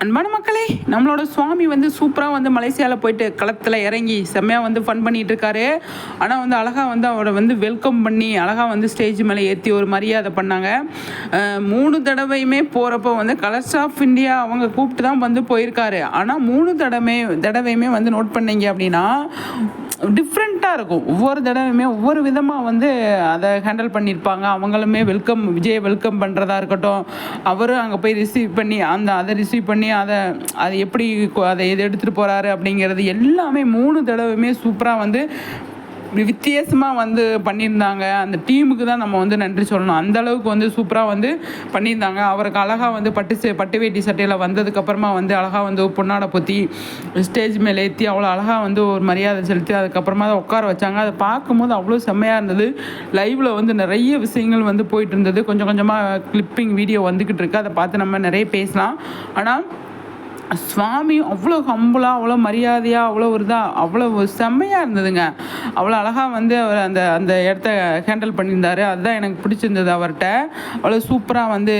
அன்பான மக்களே, நம்மளோட சுவாமி வந்து சூப்பராக வந்து மலேசியாவில் போயிட்டு களத்தில் இறங்கி செம்மையாக வந்து ஃபன் பண்ணிகிட்டு இருக்காரு. ஆனால் வந்து அழகாக வந்து அவரை வந்து வெல்கம் பண்ணி அழகாக வந்து ஸ்டேஜ் மேலே ஏற்றி ஒரு மரியாதை பண்ணாங்க. 3 தடவையுமே போகிறப்போ வந்து கலர்ஸ் ஆஃப் இந்தியா அவங்க கூப்பிட்டு தான் வந்து போயிருக்காரு. ஆனால் 3 தடவையுமே வந்து நோட் பண்ணீங்க அப்படின்னா டிஃப்ரெண்ட்டாக இருக்கும். ஒவ்வொரு தடவையுமே ஒவ்வொரு விதமாக வந்து அதை ஹேண்டில் பண்ணியிருப்பாங்க. அவங்களுமே விஜயை வெல்கம் பண்ணுறதா இருக்கட்டும், அவரும் அங்கே போய் ரிசீவ் பண்ணி அதை ரிசீவ் பண்ணி அதை எப்படி அதை எது எடுத்துகிட்டு போகிறாரு அப்படிங்கிறது எல்லாமே 3 தடவையுமே சூப்பராக வந்து வித்தியாசமாக வந்து பண்ணியிருந்தாங்க. அந்த டீமுக்கு தான் நம்ம வந்து நன்றி சொல்லணும். அந்த அளவுக்கு வந்து சூப்பராக வந்து பண்ணியிருந்தாங்க. அவருக்கு அழகாக வந்து பட்டு வேட்டி சட்டையில் வந்ததுக்கப்புறமா வந்து அழகாக வந்து பொன்னாடை பொத்தி ஸ்டேஜ் மேலே ஏற்றி அவ்வளோ அழகாக வந்து ஒரு மரியாதை செலுத்தி அதுக்கப்புறமா தான் உட்கார வச்சாங்க. அதை பார்க்கும்போது அவ்வளோ செம்மையாக இருந்தது. லைவில் வந்து நிறைய விஷயங்கள் வந்து போயிட்டு இருந்தது. கொஞ்சம் கொஞ்சமாக கிளிப்பிங் வீடியோ வந்துக்கிட்டு இருக்கு. அதை பார்த்து நம்ம நிறைய பேசலாம். ஆனால் சுவாமி அவ்வளோ ஹம்புளாக, அவ்வளோ மரியாதையாக, அவ்வளோ செம்மையாக இருந்ததுங்க. அவ்வளோ அழகாக வந்து அவர் அந்த அந்த இடத்த ஹேண்டில் பண்ணியிருந்தார். அதுதான் எனக்கு பிடிச்சிருந்தது அவர்கிட்ட. அவ்வளோ சூப்பராக வந்து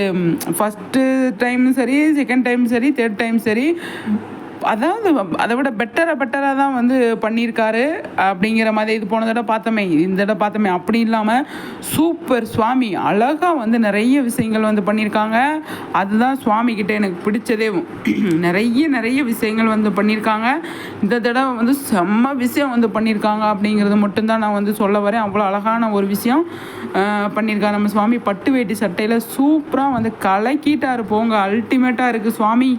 ஃபஸ்ட்டு டைமும் சரி, செகண்ட் டைம் சரி, தேர்ட் டைம் சரி, அதாவது அதை விட பெட்டராக தான் வந்து பண்ணியிருக்காரு அப்படிங்கிற மாதிரி. இது போன தடவை பார்த்தோமே, இந்த தடவை பார்த்தோமே, அப்படி இல்லாமல் சூப்பர் சுவாமி அழகாக வந்து நிறைய விஷயங்கள் வந்து பண்ணியிருக்காங்க. அதுதான் சுவாமிக்கிட்ட எனக்கு பிடிச்சதே. நிறைய விஷயங்கள் வந்து பண்ணியிருக்காங்க. இந்த தடவை வந்து செம்ம விஷயம் வந்து பண்ணியிருக்காங்க அப்படிங்கிறது மட்டும்தான் நான் வந்து சொல்ல வரேன். அவ்வளோ அழகான ஒரு விஷயம் பண்ணியிருக்காங்க நம்ம சுவாமி. பட்டு வேட்டி சட்டையில் சூப்பராக வந்து கலக்கிட்டார் போங்க. அல்டிமேட்டாக இருக்குது சுவாமி.